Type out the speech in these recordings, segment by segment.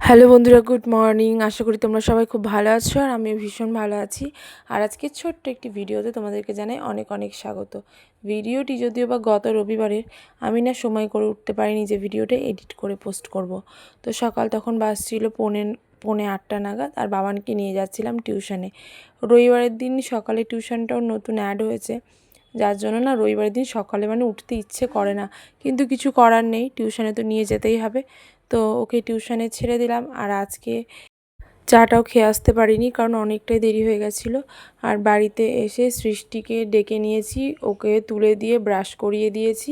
Hello বন্ধুরা, good morning. আশা করি তোমরা সবাই খুব ভালো আছো আর আমি ভীষণ ভালো আছি। আর আজকে ছোট্ট একটি ভিডিওতে তোমাদেরকে জানাই অনেক অনেক স্বাগত। ভিডিওটি যদিও বা গত রবিবারের, আমি না সময় করে উঠতে পারিনি যে ভিডিওটা এডিট করে পোস্ট করব। তো সকাল তখন বাজছিল পৌনে 8টা নাগাদ, আর বাবানকে নিয়ে যাচ্ছিলাম টিউশনে। রবিবারের দিন সকালে টিউশনটাও নতুন অ্যাড হয়েছে, যার জন্য না রবিবারের দিন সকালে উঠতে ইচ্ছে করে না, কিন্তু কিছু করার নেই, টিউশনে তো নিয়ে যেতেই হবে। তো ওকে টিউশনে ছেড়ে দিলাম। আর আজকে চাটাও খেয়ে আসতে পারিনি, কারণ অনেকটাই দেরি হয়ে গেছিলো। আর বাড়িতে এসে সৃষ্টিকে ডেকে নিয়েছি, ওকে তুলে দিয়ে ব্রাশ করিয়ে দিয়েছি।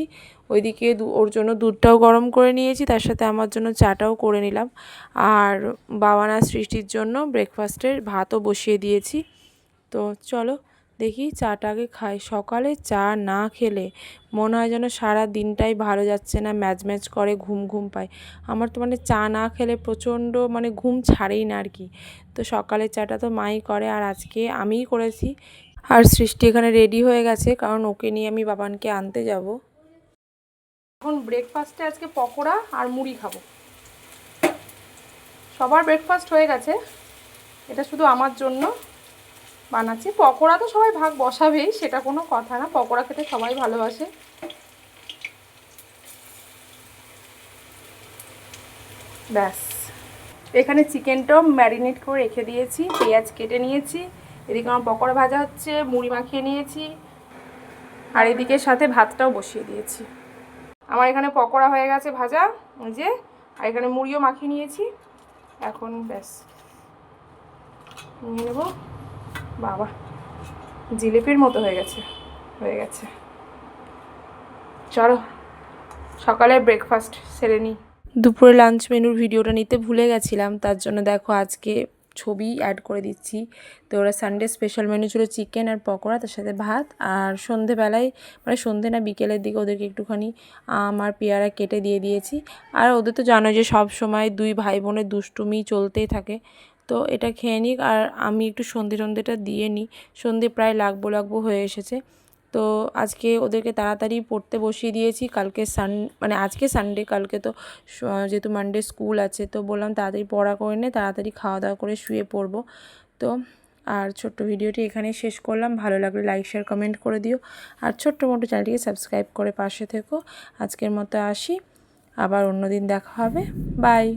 ওইদিকে ওর জন্য দুধটাও গরম করে নিয়েছি, তার সাথে আমার জন্য চাটাও করে নিলাম। আর বাবানা সৃষ্টির জন্য ব্রেকফাস্টের ভাতও বসিয়ে দিয়েছি। তো চলো দেখি চাটা আগে খাই। সকালে চা না খেলে মনে হয় যেন সারা দিনটাই ভালো যাচ্ছে না, ম্যাজ ম্যাজ করে, ঘুম ঘুম পায়। আমার তো চা না খেলে প্রচণ্ড ঘুম ছাড়েই না আর কি। তো সকালের চাটা তো মাই করে, আর আজকে আমিই করেছি। আর সৃষ্টি এখানে রেডি হয়ে গেছে, কারণ ওকে নিয়ে আমি বাবানকে আনতে যাব। এখন ব্রেকফাস্টে আজকে পকোড়া আর মুড়ি খাবো। সবার ব্রেকফাস্ট হয়ে গেছে, এটা শুধু আমার জন্য বানাচ্ছি। পকোড়া তো সবাই ভাগ বসাবেই, সেটা কোনো কথা না, পকোড়া খেতে সবাই ভালোবাসে। ব্যাস, এখানে চিকেনটাও ম্যারিনেট করে রেখে দিয়েছি, পেঁয়াজ কেটে নিয়েছি। এদিকে আমার পকোড়া ভাজা হচ্ছে, মুড়ি মাখিয়ে নিয়েছি, আর এদিকে সাথে ভাতটাও বসিয়ে দিয়েছি। আমার এখানে পকোড়া হয়ে গেছে ভাজা, ওই যে, আর এখানে মুড়িও মাখিয়ে নিয়েছি। এখন ব্যাস নিয়ে নেব। বাবা, জিলিপির মতো হয়ে গেছে। চলো সকালে ব্রেকফাস্ট সেরে নিই। দুপুরে লাঞ্চ মেনুর ভিডিওটা নিতে ভুলে গেছিলাম, তার জন্য দেখো আজকে ছবি অ্যাড করে দিচ্ছি। তো ওরা সানডে স্পেশাল মেনু ছিল চিকেন আর পকোড়া, তার সাথে ভাত। আর সন্ধেবেলায় সন্ধে না বিকেলের দিকে ওদেরকে একটুখানি আম আর পেয়ারা কেটে দিয়ে দিয়েছি। আর ওদের তো জানো যে সব সময় দুই ভাই বোনের দুষ্টুমি চলতেই থাকে। তো এটা খেয়ে নিক, আর আমি একটু সন্ধেটা দিয়ে নিই। সন্ধে প্রায় লাগবো হয়ে এসেছে। তো আজকে ওদেরকে তাড়াতাড়ি পড়তে বসিয়ে দিয়েছি। কালকে আজকে সানডে, কালকে তো যেহেতু মানডে স্কুল আছে, তো বললাম তাড়াতাড়ি পড়া করে নে, তাড়াতাড়ি খাওয়া দাওয়া করে শুয়ে পড়বো। তো আর ছোট্ট ভিডিওটি এখানেই শেষ করলাম। ভালো লাগলে লাইক শেয়ার কমেন্ট করে দিও, আর ছোট্ট মোটো চ্যানেলটিকে সাবস্ক্রাইব করে পাশে থেকো। আজকের মতো আসি, আবার অন্য দিন দেখা হবে। বাই।